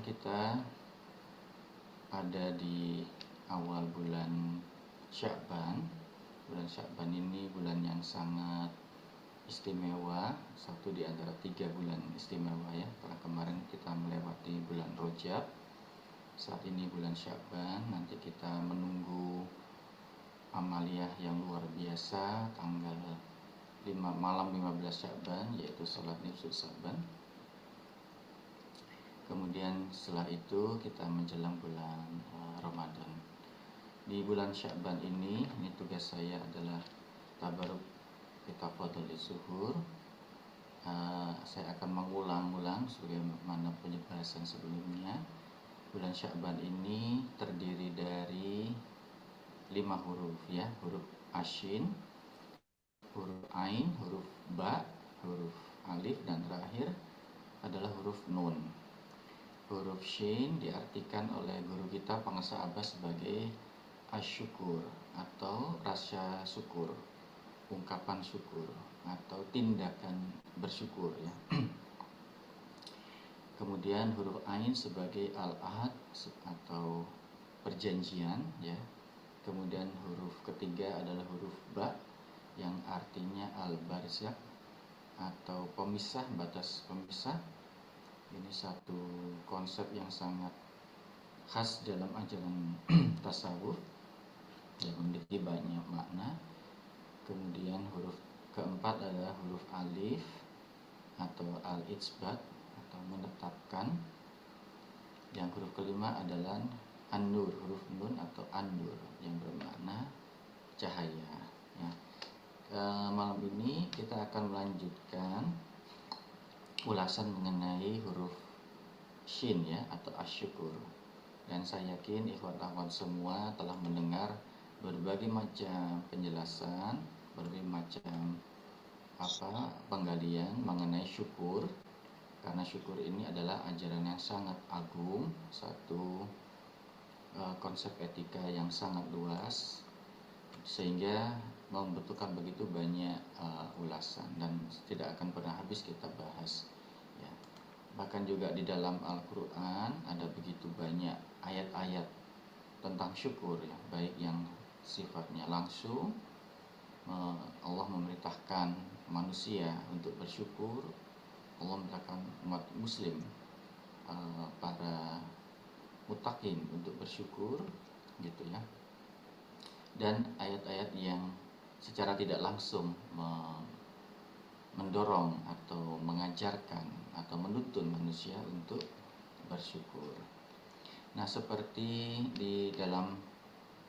kita ada di awal bulan Sya'ban. Bulan Sya'ban ini bulan yang sangat istimewa, satu di antara 3 bulan istimewa ya. Setelah kemarin kita melewati bulan Rajab, saat ini bulan Sya'ban. Nanti kita menunggu amaliyah yang luar biasa tanggal malam 15 Sya'ban, yaitu sholat nisfu Sya'ban. Kemudian setelah itu kita menjelang bulan Ramadan. Di bulan Sya'ban ini tugas saya adalah tabaruk kita fadhili zuhur. Saya akan mengulang-ulang sebagaimana penjelasan sebelumnya. Bulan Sya'ban ini terdiri dari 5 huruf ya, huruf asyin, huruf ain, huruf ba, huruf alif, dan terakhir adalah huruf nun. Huruf shin diartikan oleh guru kita Pengesah Abbas sebagai asyukur atau rasa syukur, ungkapan syukur atau tindakan bersyukur ya. Kemudian huruf ain sebagai al-ahad atau perjanjian ya. Kemudian huruf ketiga adalah huruf ba yang artinya al-barzakh atau pemisah, batas pemisah. Ini satu konsep yang sangat khas dalam ajaran tasawuf yang memiliki banyak makna. Kemudian huruf keempat adalah huruf alif atau al-itsbat atau menetapkan. Yang huruf kelima adalah an-nur, huruf nun atau an-nur yang bermakna cahaya ya. Malam ini kita akan melanjutkan ulasan mengenai huruf shin ya atau asyukur. Dan saya yakin ikhwan akhwat semua telah mendengar berbagai macam penjelasan, berbagai macam penggalian mengenai syukur. Karena syukur ini adalah ajaran yang sangat agung, satu konsep etika yang sangat luas, sehingga membutuhkan begitu banyak ulasan dan tidak akan pernah habis kita bahas ya. Bahkan juga di dalam Al-Quran ada begitu banyak ayat-ayat tentang syukur ya, baik yang sifatnya langsung Allah memerintahkan manusia untuk bersyukur, Allah memerintahkan umat muslim para mutakin untuk bersyukur gitu ya. Dan ayat-ayat yang secara tidak langsung mendorong atau mengajarkan atau menuntun manusia untuk bersyukur. Nah, seperti di dalam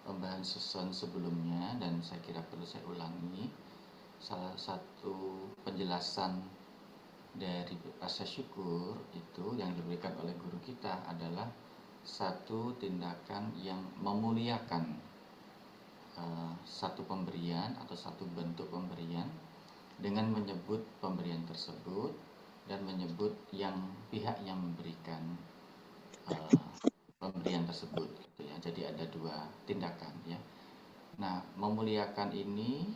pembahasan sebelumnya dan saya kira perlu saya ulangi, salah satu penjelasan dari rasa syukur itu yang diberikan oleh guru kita adalah satu tindakan yang memuliakan satu pemberian atau satu bentuk pemberian dengan menyebut pemberian tersebut dan menyebut pihak yang memberikan pemberian tersebut gitu ya. Jadi ada 2 tindakan ya. Nah, memuliakan ini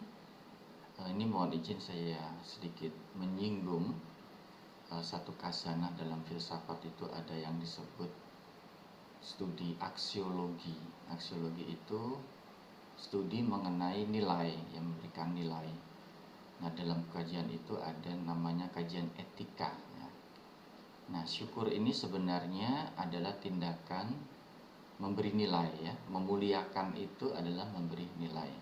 mohon izin saya sedikit menyinggung satu kasanah dalam filsafat. Itu ada yang disebut studi aksiologi. Aksiologi itu studi mengenai nilai, yang memberikan nilai. Nah, dalam kajian itu ada namanya kajian etika ya. Nah, syukur ini sebenarnya adalah tindakan memberi nilai ya. Memuliakan itu adalah memberi nilai.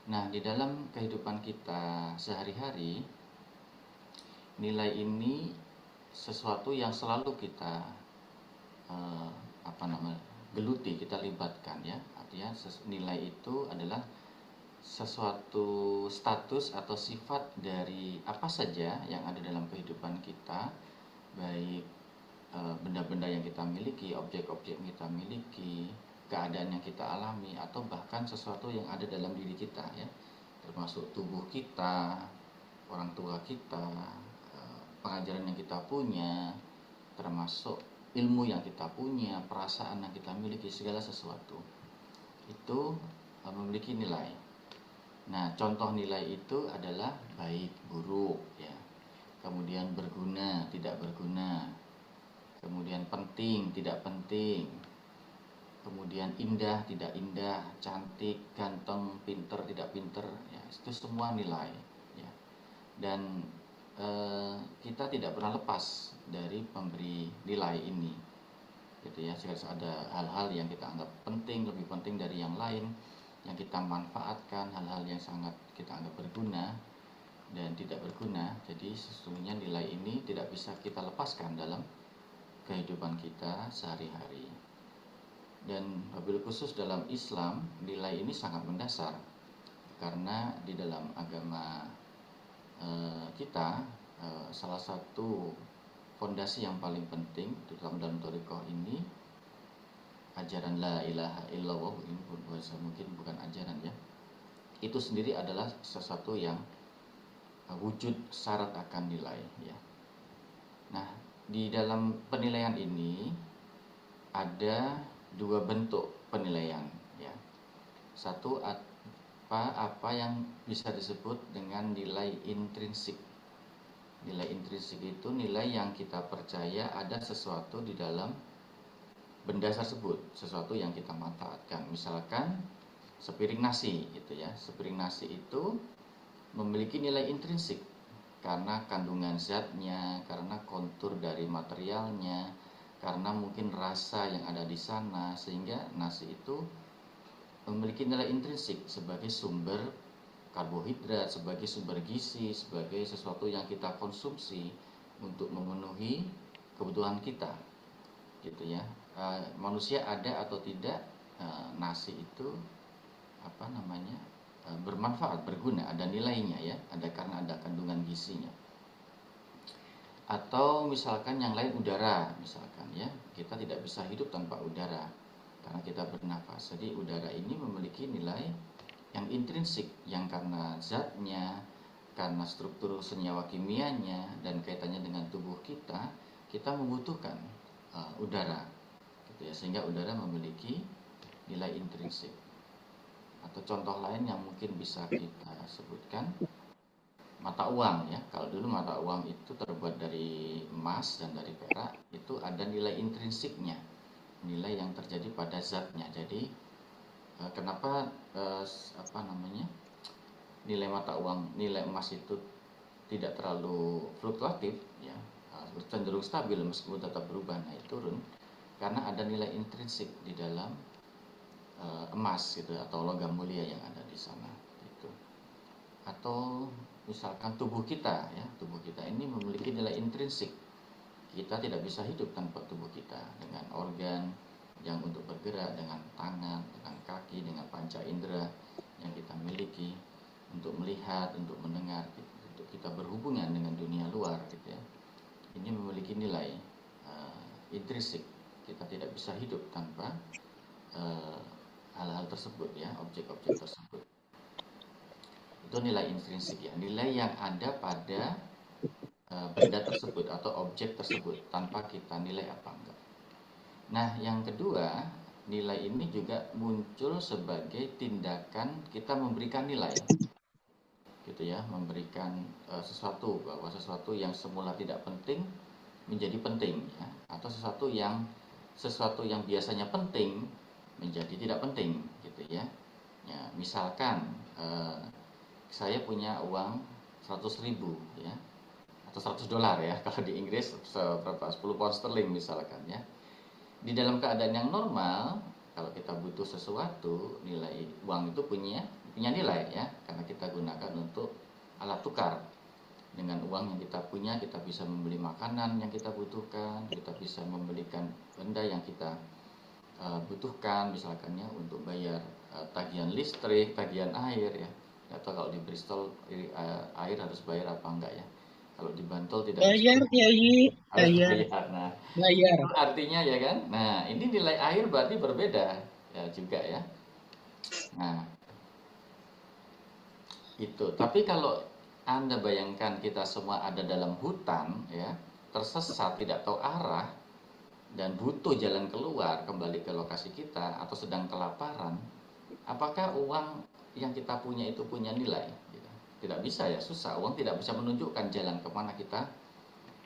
Nah, di dalam kehidupan kita sehari-hari, nilai ini sesuatu yang selalu kita geluti, kita libatkan ya. Artinya nilai itu adalah sesuatu status atau sifat dari apa saja yang ada dalam kehidupan kita, baik benda-benda yang kita miliki, objek-objek yang kita miliki, keadaan yang kita alami, atau bahkan sesuatu yang ada dalam diri kita ya, termasuk tubuh kita, orang tua kita, pengajaran yang kita punya, termasuk ilmu yang kita punya, perasaan yang kita miliki, segala sesuatu itu memiliki nilai. Nah, contoh nilai itu adalah baik, buruk ya. Kemudian berguna, tidak berguna, kemudian penting, tidak penting, kemudian indah, tidak indah, cantik, ganteng, pinter, tidak pinter, ya, itu semua nilai, ya. Dan kita tidak pernah lepas dari pemberi nilai ini, gitu ya. Jika ada hal-hal yang kita anggap penting, lebih penting dari yang lain, yang kita manfaatkan, hal-hal yang sangat kita anggap berguna dan tidak berguna, jadi sesungguhnya nilai ini tidak bisa kita lepaskan dalam kehidupan kita sehari-hari. Dan wabil khusus dalam Islam, nilai ini sangat mendasar, karena di dalam agama kita, salah satu fondasi yang paling penting, terutama dalam thariqah ini, ajaran la ilaha illallah, ini mungkin bukan ajaran ya, itu sendiri adalah sesuatu yang wujud syarat akan nilai, ya. Nah, di dalam penilaian ini ada dua bentuk penilaian, ya. Satu, apa yang bisa disebut dengan nilai intrinsik. Nilai intrinsik itu nilai yang kita percaya ada sesuatu di dalam benda tersebut, sesuatu yang kita manfaatkan. Misalkan sepiring nasi, gitu ya. Sepiring nasi itu memiliki nilai intrinsik karena kandungan zatnya, karena kontur dari materialnya, karena mungkin rasa yang ada di sana, sehingga nasi itu memiliki nilai intrinsik sebagai sumber karbohidrat, sebagai sumber gizi, sebagai sesuatu yang kita konsumsi untuk memenuhi kebutuhan kita, gitu ya. Manusia ada atau tidak, nasi itu bermanfaat, berguna, ada nilainya, ya, ada karena ada kandungan gizinya. Atau misalkan yang lain, udara misalkan, ya, kita tidak bisa hidup tanpa udara karena kita bernafas. Jadi udara ini memiliki nilai yang intrinsik, yang karena zatnya, karena struktur senyawa kimianya dan kaitannya dengan tubuh kita, kita membutuhkan udara, gitu ya, sehingga udara memiliki nilai intrinsik. Atau contoh lain yang mungkin bisa kita sebutkan, mata uang, ya. Kalau dulu mata uang itu terbuat dari emas dan dari perak, itu ada nilai intrinsiknya, nilai yang terjadi pada zatnya. Jadi kenapa nilai mata uang, nilai emas itu tidak terlalu fluktuatif, ya, cenderung stabil meskipun tetap berubah naik turun, karena ada nilai intrinsik di dalam emas, gitu, atau logam mulia yang ada di sana, gitu. Atau misalkan tubuh kita, ya, tubuh kita ini memiliki nilai intrinsik. Kita tidak bisa hidup tanpa tubuh kita, dengan organ yang untuk bergerak, dengan tangan, dengan kaki, dengan panca indera yang kita miliki untuk melihat, untuk mendengar, gitu, untuk kita berhubungan dengan dunia luar, gitu ya. Ini memiliki nilai intrinsik. Kita tidak bisa hidup tanpa hal-hal tersebut, ya, objek-objek tersebut. Itu nilai intrinsik, ya, nilai yang ada pada benda tersebut atau objek tersebut tanpa kita nilai apa enggak. Nah, yang kedua, nilai ini juga muncul sebagai tindakan kita memberikan nilai, gitu ya, memberikan sesuatu, bahwa sesuatu yang semula tidak penting menjadi penting, ya, atau sesuatu yang biasanya penting menjadi tidak penting, gitu ya. Ya, misalkan saya punya uang 100.000, ya, atau $100, ya, kalau di Inggris 10 pound sterling misalkan, ya. Di dalam keadaan yang normal, kalau kita butuh sesuatu, nilai uang itu punya nilai, ya, karena kita gunakan untuk alat tukar. Dengan uang yang kita punya, kita bisa membeli makanan yang kita butuhkan, kita bisa membelikan benda yang kita butuhkan, misalkan, ya, untuk bayar tagihan listrik, tagihan air, ya. Atau kalau di Bristol air harus bayar apa enggak, ya. Kalau di Bantul tidak Bayar, harus bayar, bayar. Nah, bayar. itu artinya, ya kan. Nah, ini nilai air berarti berbeda, ya, juga, ya. Nah, itu. Tapi kalau Anda bayangkan kita semua ada dalam hutan, ya, tersesat, tidak tahu arah, dan butuh jalan keluar kembali ke lokasi kita, atau sedang kelaparan, apakah uang yang kita punya itu punya nilai? Tidak bisa, ya, susah. Uang tidak bisa menunjukkan jalan kemana kita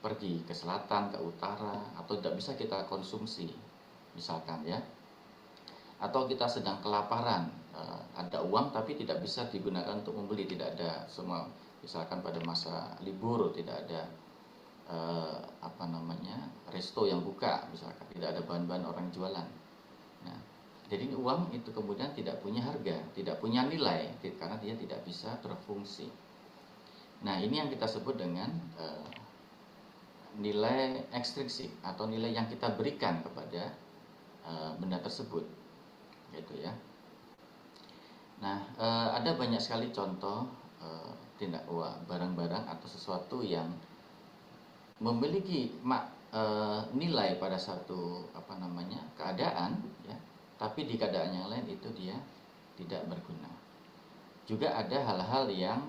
pergi ke selatan, ke utara, atau tidak bisa kita konsumsi, misalkan ya. Atau kita sedang kelaparan, ada uang tapi tidak bisa digunakan untuk membeli, tidak ada semua, misalkan pada masa libur tidak ada resto yang buka, misalkan tidak ada bahan-bahan orang jualan. Nah, jadi uang itu kemudian tidak punya harga, tidak punya nilai karena dia tidak bisa berfungsi. Nah, ini yang kita sebut dengan nilai ekstrinsik atau nilai yang kita berikan kepada benda tersebut, gitu ya. Nah, ada banyak sekali contoh barang-barang atau sesuatu yang memiliki nilai pada satu keadaan, ya, tapi di keadaan yang lain itu dia tidak berguna. Juga ada hal-hal yang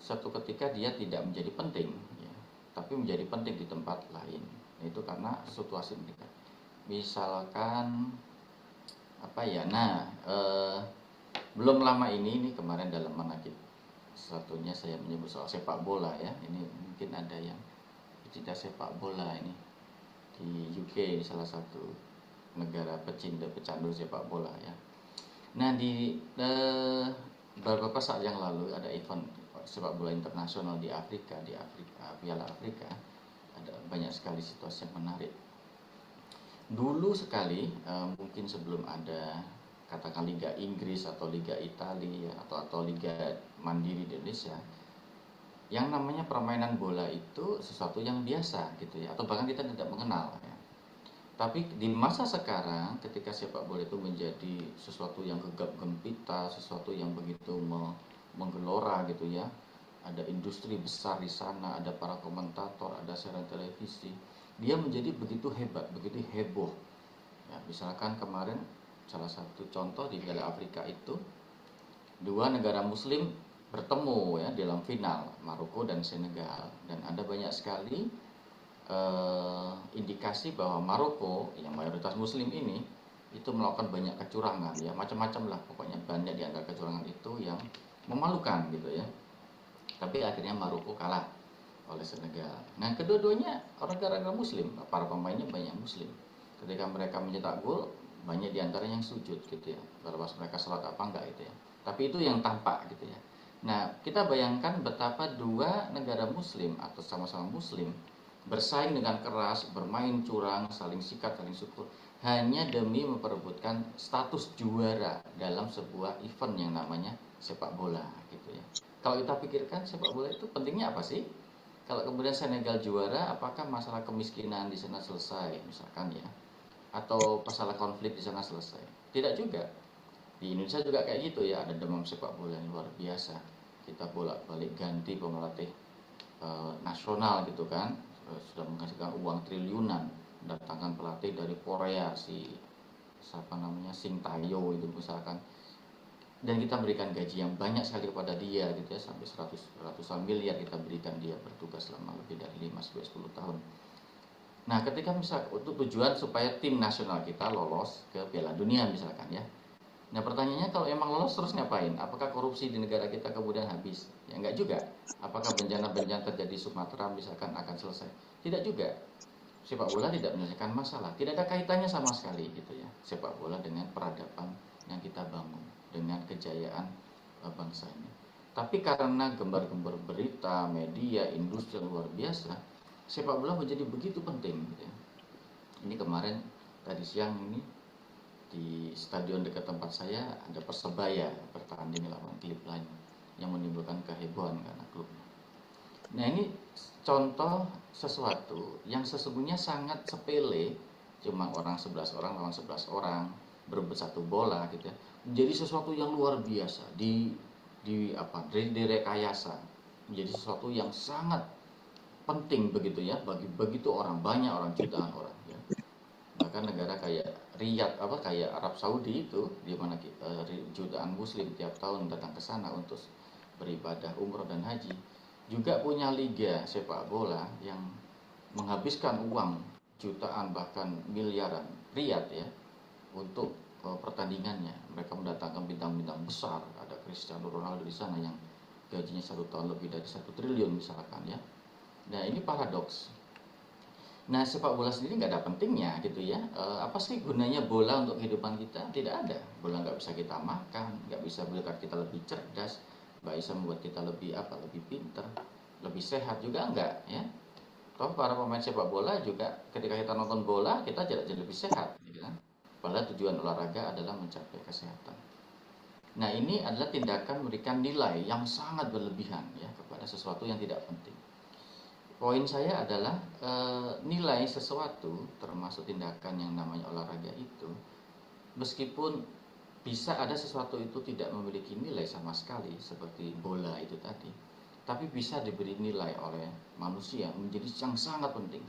suatu ketika dia tidak menjadi penting, ya, tapi menjadi penting di tempat lain. Itu karena situasi mereka. Misalkan belum lama ini kemarin dalam manakib satunya saya menyebut soal sepak bola, ya. Ini mungkin ada yang pecinta sepak bola ini di UK, di salah satu negara pecandu sepak bola, ya. Nah, di beberapa saat yang lalu ada event sepak bola internasional di Afrika, Piala Afrika. Ada banyak sekali situasi yang menarik. Dulu sekali, mungkin sebelum ada katakan Liga Inggris atau Liga Italia atau Liga Mandiri di Indonesia, yang namanya permainan bola itu sesuatu yang biasa, gitu ya, atau bahkan kita tidak mengenal, ya. Tapi di masa sekarang, ketika sepak bola itu menjadi sesuatu yang gegap gempita, sesuatu yang begitu menggelora, gitu ya, ada industri besar di sana, ada para komentator, ada siaran televisi, dia menjadi begitu hebat, begitu heboh, ya. Misalkan kemarin salah satu contoh di Piala Afrika itu, dua negara muslim bertemu, ya, dalam final, Maroko dan Senegal, dan ada banyak sekali indikasi bahwa Maroko yang mayoritas muslim ini itu melakukan banyak kecurangan, ya, macam-macam lah, pokoknya banyak di antara kecurangan itu yang memalukan, gitu ya. Tapi akhirnya Maroko kalah oleh Senegal. Nah, kedua-duanya orang-orang muslim, para pemainnya banyak muslim. Ketika mereka mencetak gol, banyak di antara yang sujud, gitu ya. Terlepas mereka sholat apa enggak, gitu ya. Tapi itu yang tampak, gitu ya. Nah, kita bayangkan betapa dua negara muslim atau sama-sama muslim bersaing dengan keras, bermain curang, saling sikat, saling syukur, hanya demi memperebutkan status juara dalam sebuah event yang namanya sepak bola, gitu ya. Kalau kita pikirkan sepak bola itu pentingnya apa sih? Kalau kemudian Senegal juara, apakah masalah kemiskinan di sana selesai, misalkan, ya, atau masalah konflik di sana selesai? Tidak juga. Di Indonesia juga kayak gitu, ya, ada demam sepak bola yang luar biasa. Kita bolak-balik ganti pemelatih nasional, gitu kan, sudah menghasilkan uang triliunan, mendatangkan pelatih dari Korea, Shin Tae-yo itu misalkan, dan kita berikan gaji yang banyak sekali kepada dia, gitu ya, sampai ratusan miliar kita berikan dia bertugas selama lebih dari 5-10 tahun. Nah, ketika misalkan untuk tujuan supaya tim nasional kita lolos ke Piala Dunia, misalkan, ya. Nah, pertanyaannya, kalau emang lolos terus ngapain? Apakah korupsi di negara kita kemudian habis? Ya enggak juga. Apakah bencana-bencana terjadi Sumatera misalkan akan selesai? Tidak juga. Sepak bola tidak menyelesaikan masalah. Tidak ada kaitannya sama sekali, gitu ya, sepak bola dengan peradaban yang kita bangun, dengan kejayaan bangsa ini. Tapi karena gembar-gembar berita, media, industri yang luar biasa, sepak bola menjadi begitu penting, gitu ya. Ini kemarin, tadi siang ini, di stadion dekat tempat saya ada Persebaya bertanding lawan klub lain yang menimbulkan kehebohan karena klubnya. Nah, ini contoh sesuatu yang sesungguhnya sangat sepele, cuma 11 orang lawan 11 orang berebut satu bola, gitu ya, menjadi sesuatu yang luar biasa, direkayasa menjadi sesuatu yang sangat penting, begitu ya, bagi begitu orang, banyak orang, jutaan orang, ya. Bahkan negara kayak kayak Arab Saudi itu, di mana jutaan muslim tiap tahun datang ke sana untuk beribadah umroh dan haji, juga punya liga sepak bola yang menghabiskan uang jutaan bahkan miliaran riyal, ya, untuk pertandingannya. Mereka mendatangkan bintang-bintang besar, ada Cristiano Ronaldo di sana yang gajinya 1 tahun lebih dari 1 triliun misalkan, ya. Nah, ini paradoks. Nah, sepak bola sendiri nggak ada pentingnya gitu ya. Apa sih gunanya bola untuk kehidupan kita? Tidak ada. Bola nggak bisa kita makan, nggak bisa membuat kita lebih cerdas, nggak bisa membuat kita lebih apa, lebih pinter, lebih sehat juga enggak ya. Toh para pemain sepak bola juga ketika kita nonton bola kita jadi lebih sehat, gitu kan? Padahal tujuan olahraga adalah mencapai kesehatan. Nah, ini adalah tindakan memberikan nilai yang sangat berlebihan ya kepada sesuatu yang tidak penting. Poin saya adalah nilai sesuatu termasuk tindakan yang namanya olahraga itu, meskipun bisa ada sesuatu itu tidak memiliki nilai sama sekali seperti bola itu tadi, tapi bisa diberi nilai oleh manusia menjadi yang sangat penting.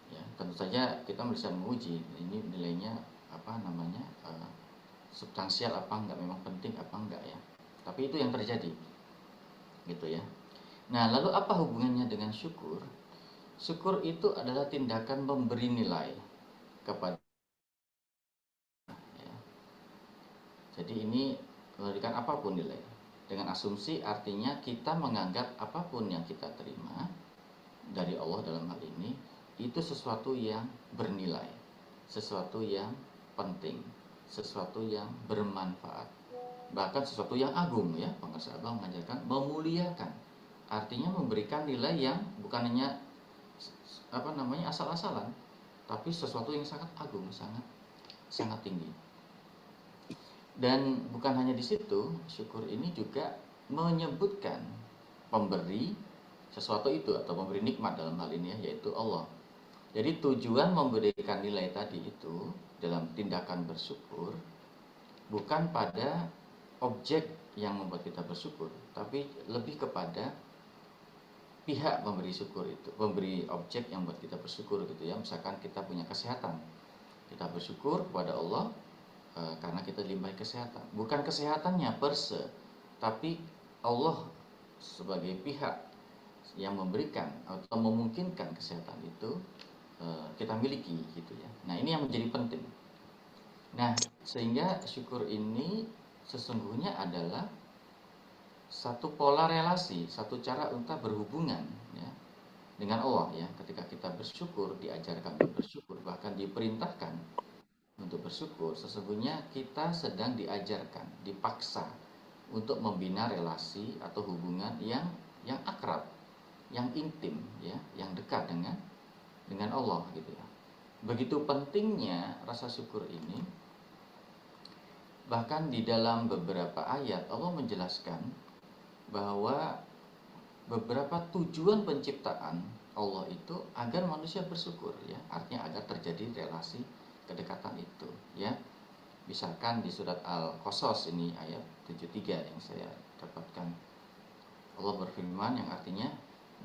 Ya, tentu saja kita bisa menguji ini nilainya apa namanya substansial apa enggak, memang penting apa enggak ya. Tapi itu yang terjadi, gitu ya. Nah, lalu apa hubungannya dengan syukur? Syukur itu adalah tindakan memberi nilai kepada ya. Jadi ini memberikan apapun nilai. Dengan asumsi artinya kita menganggap apapun yang kita terima dari Allah dalam hal ini itu sesuatu yang bernilai, sesuatu yang penting, sesuatu yang bermanfaat, bahkan sesuatu yang agung ya. Pengarsa Abang mengajarkan memuliakan. Artinya memberikan nilai yang bukan hanya apa namanya asal-asalan, tapi sesuatu yang sangat agung, sangat sangat tinggi. Dan bukan hanya di situ, syukur ini juga menyebutkan pemberi sesuatu itu atau memberi nikmat dalam hal ini ya, yaitu Allah. Jadi tujuan memberikan nilai tadi itu dalam tindakan bersyukur bukan pada objek yang membuat kita bersyukur, tapi lebih kepada pihak pemberi syukur itu, pemberi objek yang membuat kita bersyukur gitu ya. Misalkan kita punya kesehatan, kita bersyukur kepada Allah karena kita dilimpahi kesehatan. Bukan kesehatannya per se, tapi Allah sebagai pihak yang memberikan atau memungkinkan kesehatan itu kita miliki gitu ya. Nah, ini yang menjadi penting. Nah, sehingga syukur ini sesungguhnya adalah satu pola relasi, satu cara untuk berhubungan ya dengan Allah ya. Ketika kita bersyukur, diajarkan untuk bersyukur, bahkan diperintahkan untuk bersyukur, sesungguhnya kita sedang diajarkan, dipaksa untuk membina relasi atau hubungan yang akrab, yang intim ya, yang dekat dengan Allah gitu ya. Begitu pentingnya rasa syukur ini, bahkan di dalam beberapa ayat Allah menjelaskan bahwa beberapa tujuan penciptaan Allah itu agar manusia bersyukur ya, artinya agar terjadi relasi kedekatan itu ya. Misalkan di surat Al-Qasas ini ayat 73 yang saya dapatkan, Allah berfirman yang artinya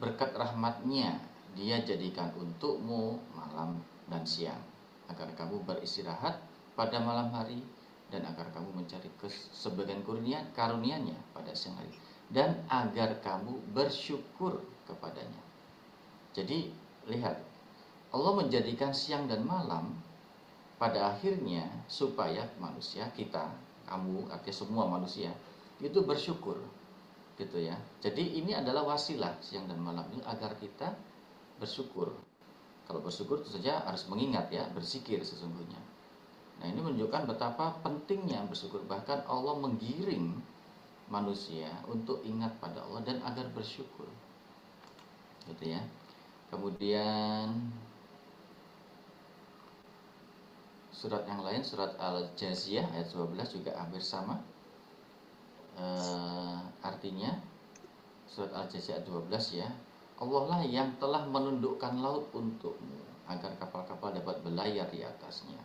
berkat rahmatnya dia jadikan untukmu malam dan siang agar kamu beristirahat pada malam hari dan agar kamu mencari sebagian karunia-Nya pada siang hari dan agar kamu bersyukur kepadanya. Jadi lihat, Allah menjadikan siang dan malam pada akhirnya supaya manusia kita, kamu, artinya semua manusia itu bersyukur gitu ya. Jadi ini adalah wasilah siang dan malam ini agar kita bersyukur. Kalau bersyukur tentu saja harus mengingat ya, berzikir sesungguhnya. Nah, ini menunjukkan betapa pentingnya bersyukur. Bahkan Allah menggiring manusia untuk ingat pada Allah dan agar bersyukur. Gitu ya. Kemudian surat yang lain, surat Al-Jaziyah ayat 12 juga hampir sama. Artinya surat Al-Jaziyah 12 ya, Allah lah yang telah menundukkan laut untukmu agar kapal-kapal dapat berlayar di atasnya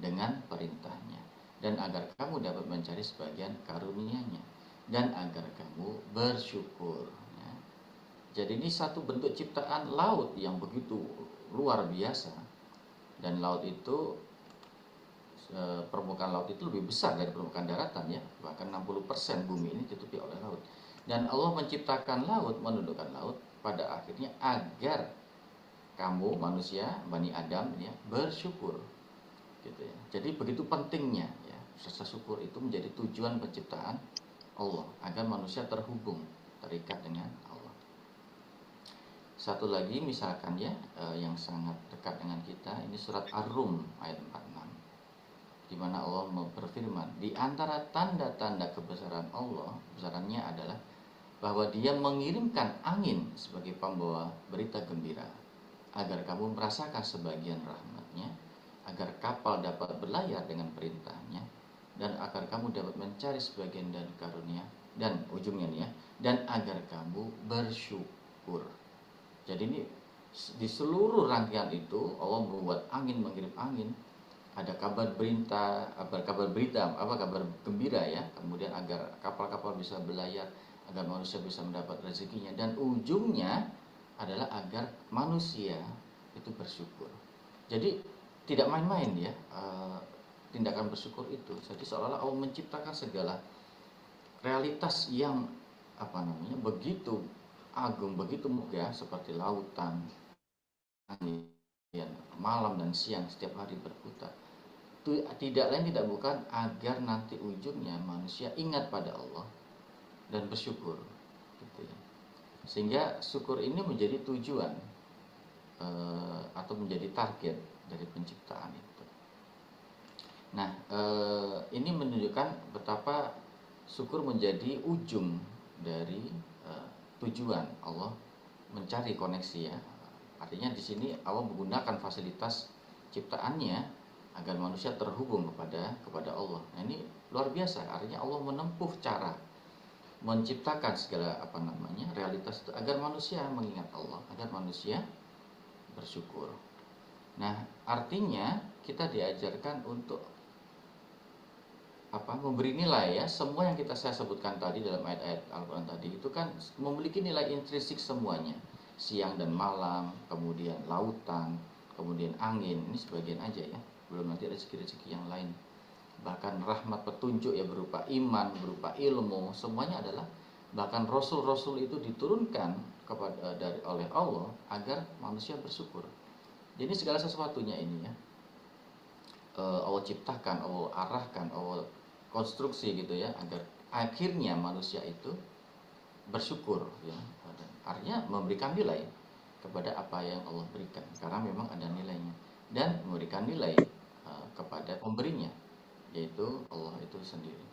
dengan perintahnya dan agar kamu dapat mencari sebagian karunia-Nya dan agar kamu bersyukur ya. Jadi ini satu bentuk ciptaan laut yang begitu luar biasa, dan laut itu permukaan laut itu lebih besar dari permukaan daratan ya, bahkan 60% bumi ini ditutupi oleh laut. Dan Allah menciptakan laut, menundukkan laut pada akhirnya agar kamu manusia, Bani Adam ya, bersyukur gitu ya. Jadi begitu pentingnya ya, rasa syukur itu menjadi tujuan penciptaan Allah agar manusia terhubung, terikat dengan Allah. Satu lagi misalkan ya, yang sangat dekat dengan kita, ini surat Ar-Rum ayat 46, di mana Allah berfirman, di antara tanda-tanda kebesaran Allah, kebesarannya adalah bahwa Dia mengirimkan angin sebagai pembawa berita gembira, agar kamu merasakan sebagian rahmatnya, agar kapal dapat berlayar dengan perintahnya, dan agar kamu dapat mencari sebagian dari karunia, dan ujungnya nih ya, dan agar kamu bersyukur. Jadi ini di seluruh rangkaian itu Allah membuat angin, mengirim angin, ada kabar berita, kabar gembira ya, kemudian agar kapal-kapal bisa berlayar, agar manusia bisa mendapat rezekinya, dan ujungnya adalah agar manusia itu bersyukur. Jadi tidak main-main ya, tindakan bersyukur itu. Jadi seolah-olah Allah menciptakan segala realitas yang begitu agung, begitu megah, seperti lautan, angin, malam dan siang setiap hari berputar. Itu tidak lain tidak bukan agar nanti ujungnya manusia ingat pada Allah dan bersyukur, gitu ya. Sehingga syukur ini menjadi tujuan atau menjadi target dari penciptaan itu. Nah, ini menunjukkan betapa syukur menjadi ujung dari tujuan Allah mencari koneksi ya. Artinya di sini Allah menggunakan fasilitas ciptaannya agar manusia terhubung kepada Allah. Nah, ini luar biasa. Artinya Allah menempuh cara menciptakan segala realitas itu agar manusia mengingat Allah, agar manusia bersyukur. Nah, artinya kita diajarkan untuk memberi nilai ya, semua yang saya sebutkan tadi dalam ayat-ayat Al-Quran tadi itu kan memiliki nilai intrinsik semuanya. Siang dan malam, kemudian lautan, kemudian angin, ini sebagian aja ya, belum nanti rezeki-rezeki yang lain. Bahkan rahmat petunjuk ya, berupa iman, berupa ilmu, semuanya adalah, bahkan rasul-rasul itu diturunkan oleh Allah agar manusia bersyukur. Jadi segala sesuatunya ini ya, Allah ciptakan, Allah arahkan, Allah konstruksi gitu ya, agar akhirnya manusia itu bersyukur ya. Artinya memberikan nilai kepada apa yang Allah berikan, karena memang ada nilainya, dan memberikan nilai kepada pemberinya, yaitu Allah itu sendiri.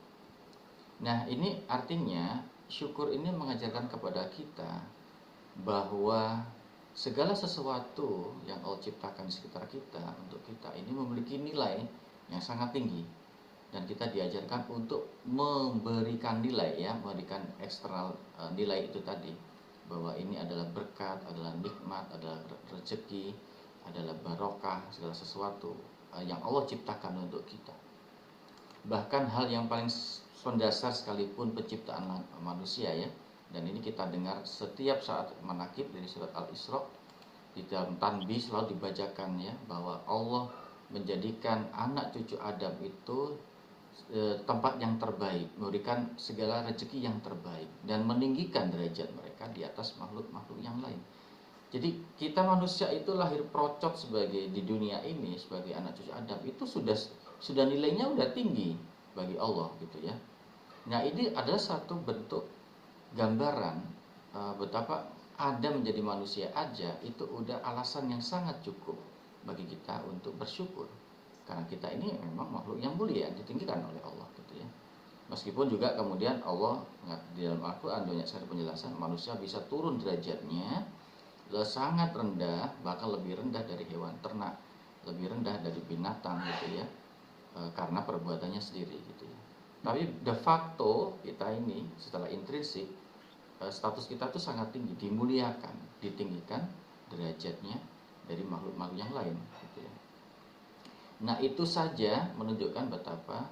Nah, ini artinya syukur ini mengajarkan kepada kita bahwa segala sesuatu yang Allah ciptakan di sekitar kita untuk kita ini memiliki nilai yang sangat tinggi, dan kita diajarkan untuk memberikan nilai ya, memberikan eksternal nilai itu tadi, bahwa ini adalah berkat, adalah nikmat, adalah rezeki, adalah barokah, segala sesuatu yang Allah ciptakan untuk kita. Bahkan hal yang paling mendasar sekalipun penciptaan manusia ya, dan ini kita dengar setiap saat manakib dari surat Al-Isra, di dalam tanbih selalu dibacakan ya, bahwa Allah menjadikan anak cucu Adam itu tempat yang terbaik, memberikan segala rezeki yang terbaik, dan meninggikan derajat mereka di atas makhluk-makhluk yang lain. Jadi kita manusia itu lahir procot sebagai di dunia ini sebagai anak cucu Adam, itu sudah nilainya udah tinggi bagi Allah gitu ya. Nah, ini adalah satu bentuk gambaran betapa Adam menjadi manusia aja itu udah alasan yang sangat cukup bagi kita untuk bersyukur. Karena kita ini memang makhluk yang mulia, ditinggikan oleh Allah gitu ya. Meskipun juga kemudian Allah di dalam Al-Quran banyak sekali penjelasan manusia bisa turun derajatnya sangat rendah, bahkan lebih rendah dari hewan ternak, lebih rendah dari binatang gitu ya, karena perbuatannya sendiri gitu ya. Tapi de facto kita ini setelah intrinsik, status kita tuh sangat tinggi, dimuliakan, ditinggikan derajatnya dari makhluk-makhluk yang lain gitu ya. Nah, itu saja menunjukkan betapa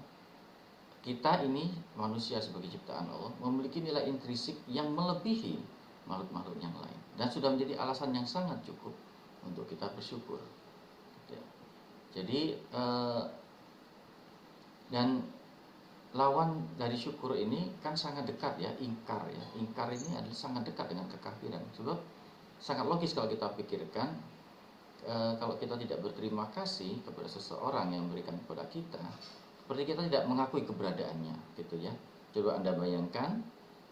kita ini manusia sebagai ciptaan Allah memiliki nilai intrinsik yang melebihi makhluk-makhluk yang lain, dan sudah menjadi alasan yang sangat cukup untuk kita bersyukur gitu ya. Jadi dan lawan dari syukur ini kan sangat dekat ya, ingkar ya. Ingkar ini adalah sangat dekat dengan kekafiran. Sebab sangat logis kalau kita pikirkan, kalau kita tidak berterima kasih kepada seseorang yang memberikan kepada kita, seperti kita tidak mengakui keberadaannya gitu ya. Coba Anda bayangkan,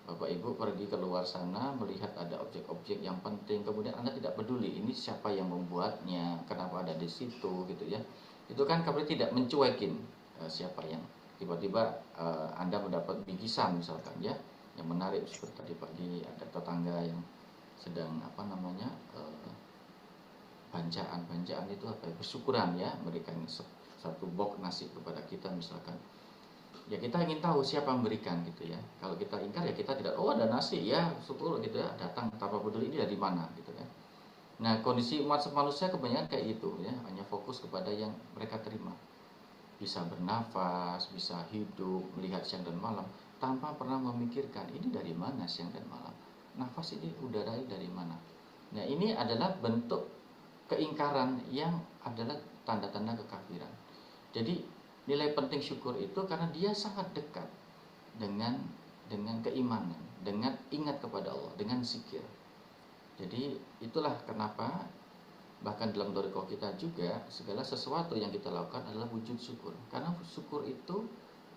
Bapak Ibu pergi keluar sana melihat ada objek-objek yang penting, kemudian Anda tidak peduli ini siapa yang membuatnya, kenapa ada di situ gitu ya. Itu kan kami tidak mencuekin siapa yang tiba-tiba Anda mendapat bingkisan misalkan ya, yang menarik seperti tadi pagi ada tetangga yang sedang banjaan itu apa ya, bersyukuran ya, memberikan satu box nasi kepada kita misalkan. Ya kita ingin tahu siapa yang memberikan gitu ya. Kalau kita ingkar ya kita tidak, oh ada nasi ya syukur gitu ya, datang tanpa peduli ini dari mana gitu kan. Nah kondisi umat manusia kebanyakan kayak gitu ya, hanya fokus kepada yang mereka terima. Bisa bernafas, bisa hidup, melihat siang dan malam tanpa pernah memikirkan ini dari mana siang dan malam. Nafas ini udara dari mana. Nah ini adalah bentuk keingkaran yang adalah tanda-tanda kekafiran. Jadi nilai penting syukur itu karena dia sangat dekat dengan keimanan, dengan ingat kepada Allah, dengan zikir. Jadi itulah kenapa bahkan dalam thariqah kita juga segala sesuatu yang kita lakukan adalah wujud syukur. Karena syukur itu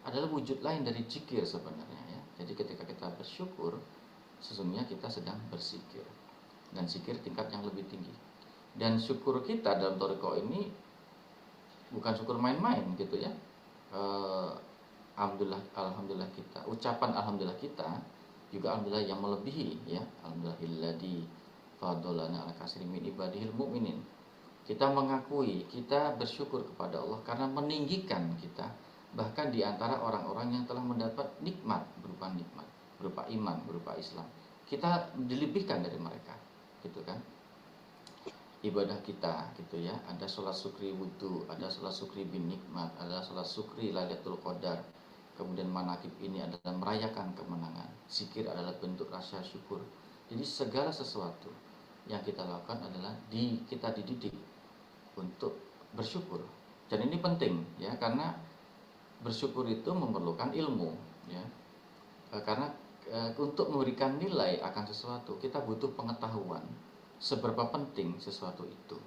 adalah wujud lain dari zikir sebenarnya ya. Jadi ketika kita bersyukur, sesungguhnya kita sedang berzikir. Dan zikir tingkat yang lebih tinggi. Dan syukur kita dalam thariqah ini bukan syukur main-main gitu ya. Alhamdulillah kita, ucapan alhamdulillah kita juga alhamdulillah yang melebihi ya. Alhamdulillahilladzi fadolana ala katsirin min ibadihil mu'minin. Kita mengakui, kita bersyukur kepada Allah karena meninggikan kita bahkan di antara orang-orang yang telah mendapat nikmat, berupa iman, berupa Islam. Kita dilebihkan dari mereka, gitu kan? Ibadah kita gitu ya, ada sholat syukri wudu, ada sholat syukri bin nikmat, ada sholat syukri Lailatul Qadar. Kemudian manakib ini adalah merayakan kemenangan. Zikir adalah bentuk rasa syukur. Jadi segala sesuatu yang kita lakukan adalah kita dididik untuk bersyukur. Dan ini penting ya, karena bersyukur itu memerlukan ilmu ya. Karena untuk memberikan nilai akan sesuatu kita butuh pengetahuan seberapa penting sesuatu itu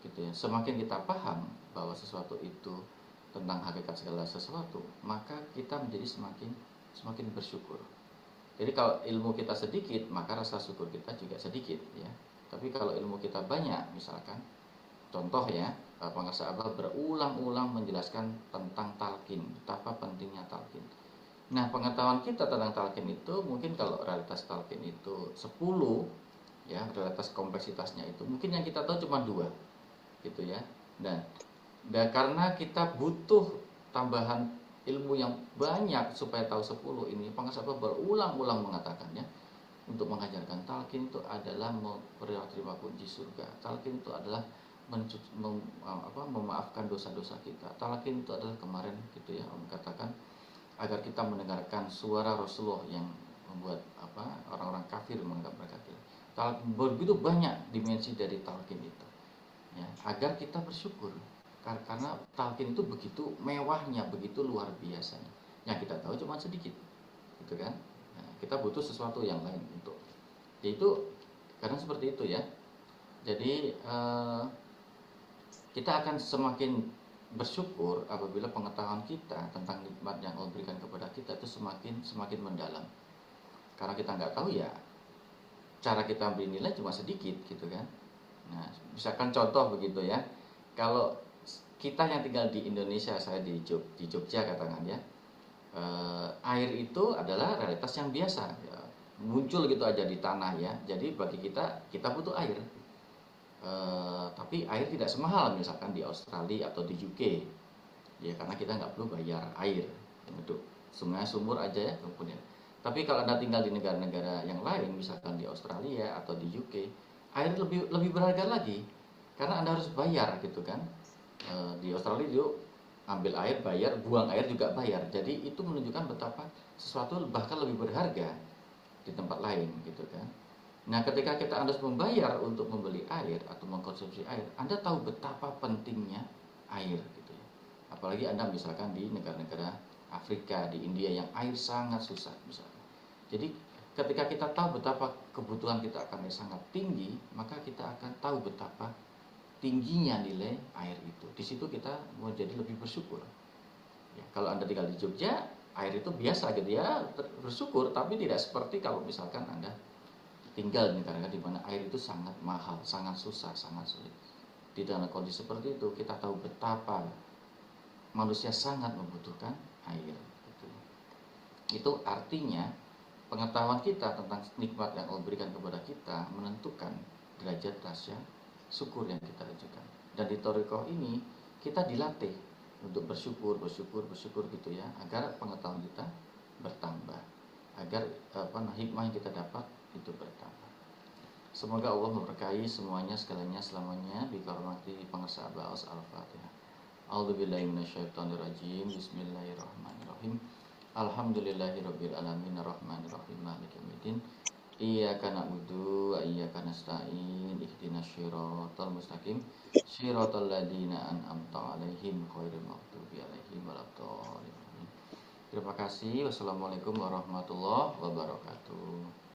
gitu ya. Semakin kita paham bahwa sesuatu itu tentang hakikat segala sesuatu, maka kita menjadi semakin bersyukur. Jadi kalau ilmu kita sedikit, maka rasa syukur kita juga sedikit ya. Tapi kalau ilmu kita banyak, misalkan contoh ya, pengarsa Abah berulang-ulang menjelaskan tentang talqin, betapa pentingnya talqin. Nah, pengetahuan kita tentang talqin itu mungkin kalau realitas talqin itu 10 ya, realitas kompleksitasnya itu mungkin yang kita tahu cuma 2 gitu ya. Dan karena kita butuh tambahan ilmu yang banyak supaya tahu 10 ini, pengarsa Abah berulang-ulang mengatakannya untuk mengajarkan talqin itu adalah terima kunci surga. Talqin itu adalah memaafkan dosa-dosa kita. Talqin itu adalah kemarin gitu ya, katakan agar kita mendengarkan suara Rasulullah yang membuat orang-orang kafir menganggap mereka gila. Begitu banyak dimensi dari talqin itu ya, agar kita bersyukur karena talqin itu begitu mewahnya, begitu luar biasanya. Yang kita tahu cuma sedikit gitu kan. Nah, kita butuh sesuatu yang lain untuk yaitu karena seperti itu ya. Jadi kita akan semakin bersyukur apabila pengetahuan kita tentang nikmat yang Allah berikan kepada kita itu semakin mendalam. Karena kita nggak tahu ya, cara kita beri nilai cuma sedikit gitu kan. Nah, misalkan contoh begitu ya, kalau kita yang tinggal di Indonesia, saya di Jogja katakan ya, air itu adalah realitas yang biasa ya, muncul gitu aja di tanah ya. Jadi bagi kita butuh air. Tapi air tidak semahal misalkan di Australia atau di UK ya, karena kita nggak perlu bayar air untuk sungai sumur aja ya kemudian. Tapi kalau Anda tinggal di negara-negara yang lain, misalkan di Australia atau di UK, air lebih berharga lagi karena Anda harus bayar gitu kan. Di Australia itu ambil air bayar, buang air juga bayar. Jadi itu menunjukkan betapa sesuatu bahkan lebih berharga di tempat lain gitu kan. Nah, ketika kita harus membayar untuk membeli air atau mengkonsumsi air, Anda tahu betapa pentingnya air gitu ya. Apalagi Anda misalkan di negara-negara Afrika, di India yang air sangat susah misalnya. Jadi ketika kita tahu betapa kebutuhan kita akan sangat tinggi, maka kita akan tahu betapa tingginya nilai air itu. Di situ kita menjadi lebih bersyukur. Ya, kalau Anda tinggal di Jogja, air itu biasa gitu ya, bersyukur, tapi tidak seperti kalau misalkan Anda tinggal di negara di mana air itu sangat mahal, sangat susah, sangat sulit. Di dalam kondisi seperti itu kita tahu betapa manusia sangat membutuhkan air. Gitu. Itu artinya pengetahuan kita tentang nikmat yang Allah berikan kepada kita menentukan derajat rasa syukur yang kita ajukan. Dan di Thariqah ini kita dilatih untuk bersyukur gitu ya, agar pengetahuan kita bertambah, agar hikmah yang kita dapat itu bertambah. Semoga Allah memberkahi semuanya segalanya selamanya bi karamati pengarsa Abbas Al-Fatihah. A'udzubillahi minasyaitonirrajim. Bismillahirrahmanirrahim. Alhamdulillahirabbil alamin arrahmanirrahim maliki yaumiddin. Iyyaka na'budu wa iyyaka nasta'in. Ihdinas shiratal mustaqim. Shiratal ladzina an'amta 'alaihim ghairil maghdubi 'alaihim waladdallin. Terima kasih. Wassalamualaikum warahmatullahi wabarakatuh.